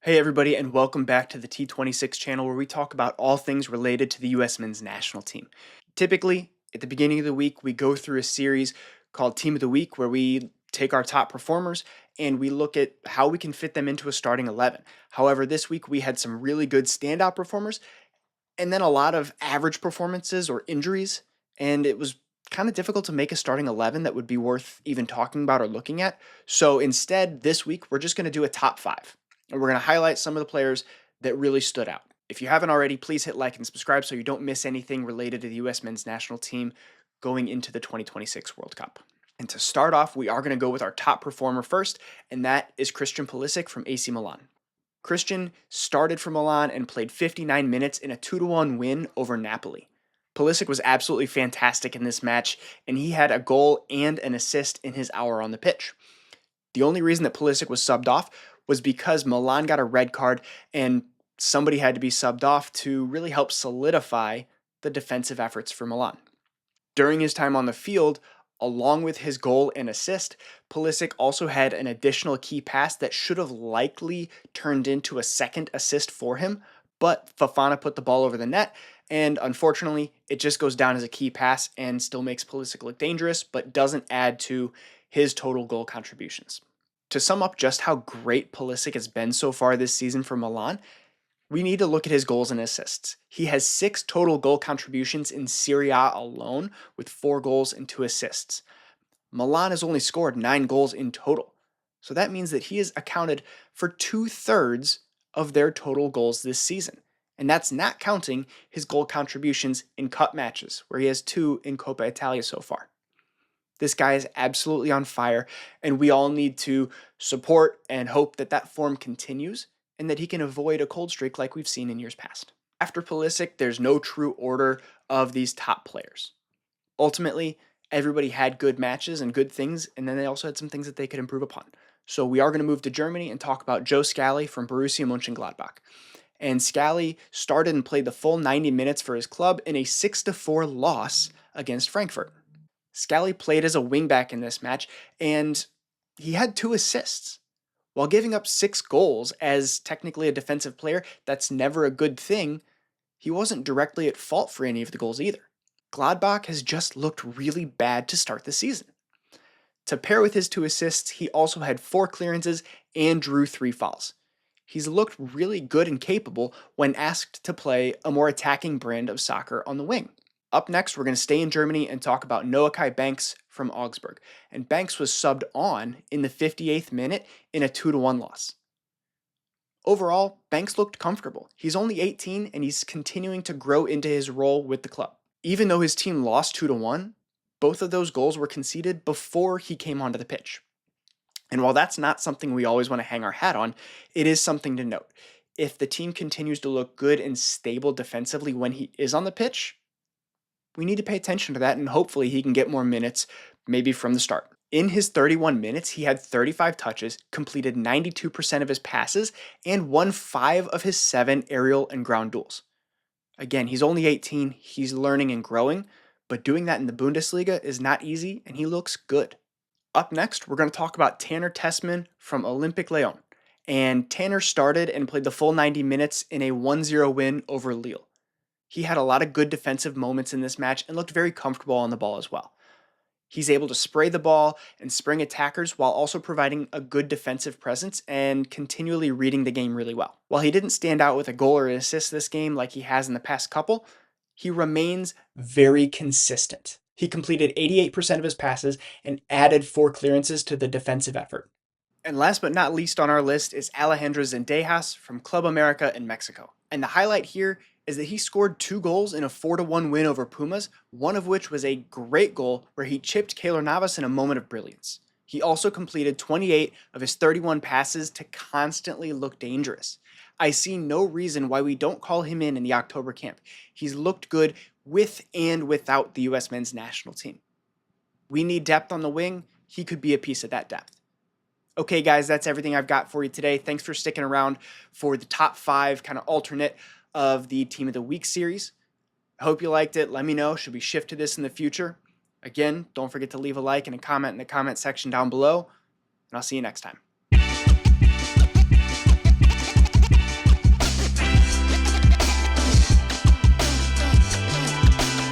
Hey everybody, and welcome back to the T26 channel where we talk about all things related to the US men's national team. Typically, at the beginning of the week, we go through a series called Team of the Week where we take our top performers and we look at how we can fit them into a starting 11. However, this week we had some really good standout performers and then a lot of average performances or injuries, and it was kind of difficult to make a starting 11 that would be worth even talking about or looking at. So instead, this week, we're just going to do a top five, and we're going to highlight some of the players that really stood out. If you haven't already, please hit like and subscribe so you don't miss anything related to the US men's national team going into the 2026 World Cup. And to start off, we are going to go with our top performer first, and that is Christian Pulisic from AC Milan. Christian started for Milan and played 59 minutes in a 2-1 win over Napoli. Pulisic was absolutely fantastic in this match, and he had a goal and an assist in his hour on the pitch. The only reason that Pulisic was subbed off was because Milan got a red card and somebody had to be subbed off to really help solidify the defensive efforts for Milan. During his time on the field, along with his goal and assist, Pulisic also had an additional key pass that should have likely turned into a second assist for him, but Fofana put the ball over the net, and unfortunately, it just goes down as a key pass and still makes Pulisic look dangerous, but doesn't add to his total goal contributions. To sum up just how great Pulisic has been so far this season for Milan, we need to look at his goals and assists. He has 6 total goal contributions in Serie A alone, with 4 goals and 2 assists. Milan has only scored 9 goals in total, so that means that he has accounted for 2/3 of their total goals this season. And that's not counting his goal contributions in cup matches, where he has 2 in Coppa Italia so far. This guy is absolutely on fire, and we all need to support and hope that that form continues and that he can avoid a cold streak like we've seen in years past. After Pulisic, there's no true order of these top players. Ultimately, everybody had good matches and good things, and then they also had some things that they could improve upon. So we are going to move to Germany and talk about Joe Scally from Borussia Mönchengladbach. And Scally started and played the full 90 minutes for his club in a 6-4 loss against Frankfurt. Scally played as a wingback in this match, and he had 2 assists. While giving up 6 goals as technically a defensive player, that's never a good thing, he wasn't directly at fault for any of the goals either. Gladbach has just looked really bad to start the season. To pair with his 2 assists, he also had 4 clearances and drew 3 fouls. He's looked really good and capable when asked to play a more attacking brand of soccer on the wing. Up next, we're going to stay in Germany and talk about Noakai Banks from Augsburg. And Banks was subbed on in the 58th minute in a 2-1 loss. Overall, Banks looked comfortable. He's only 18 and he's continuing to grow into his role with the club. Even though his team lost 2-1, both of those goals were conceded before he came onto the pitch. And while that's not something we always want to hang our hat on, it is something to note. If the team continues to look good and stable defensively when he is on the pitch, we need to pay attention to that, and hopefully he can get more minutes, maybe from the start. In his 31 minutes, he had 35 touches, completed 92% of his passes, and won 5 of his 7 aerial and ground duels. Again, he's only 18, he's learning and growing, but doing that in the Bundesliga is not easy, and he looks good. Up next, we're going to talk about Tanner Tessmann from Olympique Lyon. And Tanner started and played the full 90 minutes in a 1-0 win over Lille. He had a lot of good defensive moments in this match and looked very comfortable on the ball as well. He's able to spray the ball and spring attackers while also providing a good defensive presence and continually reading the game really well. While he didn't stand out with a goal or an assist this game like he has in the past couple, he remains very consistent. He completed 88% of his passes and added 4 clearances to the defensive effort. And last but not least on our list is Alejandro Zendejas from Club America in Mexico. And the highlight here is that he scored 2 goals in a 4-1 win over Pumas, one of which was a great goal where he chipped Keylor Navas in a moment of brilliance. He also completed 28 of his 31 passes to constantly look dangerous. I see no reason why we don't call him in the October camp. He's looked good with and without the US men's national team. We need depth on the wing. He could be a piece of that depth. Okay, guys, that's everything I've got for you today. Thanks for sticking around for the top 5 kind of alternate of the Team of the Week series. I hope you liked it. Let me know. Should we shift to this in the future? Again, don't forget to leave a like and a comment in the comment section down below, and I'll see you next time.